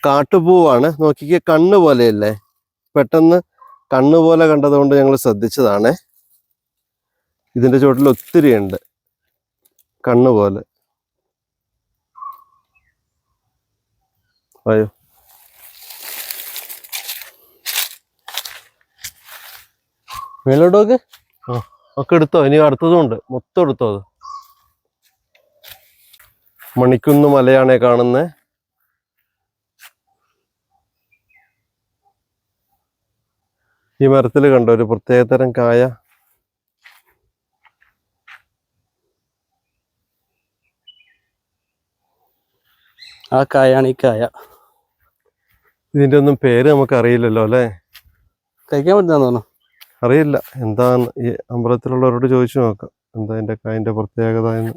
കാട്ടുപൂവാണ്. നോക്കിക്കേ, കണ്ണ് പോലെയല്ലേ? പെട്ടെന്ന് കണ്ണ് പോലെ കണ്ടതുകൊണ്ട് ഞങ്ങൾ ശ്രദ്ധിച്ചതാണ്. ഇതിന്റെ ചുവട്ടിൽ ഒത്തിരി ഉണ്ട് കണ്ണ് പോലെ. അയ്യോ, മേലോട്ടോക്ക്. ഒക്കെ എടുത്തോ? ഇനി അടുത്തതും ഉണ്ട്, മൊത്തം എടുത്തോ? അത് മണിക്കുന്ന് മലയാണേ കാണുന്നത്. ഈ മരത്തിൽ കണ്ടോ ഒരു പ്രത്യേകതരം കായ? ആ കായാണ് ഈ കായ. ഇതിന്റെ ഒന്നും പേര് നമുക്ക് അറിയില്ലല്ലോ അല്ലേ? കഴിക്കാൻ പറ്റുന്ന തോന്നുന്നു. അറിയില്ല എന്താന്ന്. ഈ അമ്പലത്തിലുള്ളവരോട് ചോദിച്ചു നോക്കാം എന്താ ഇതിന്റെ കായന്റെ പ്രത്യേകത എന്ന്.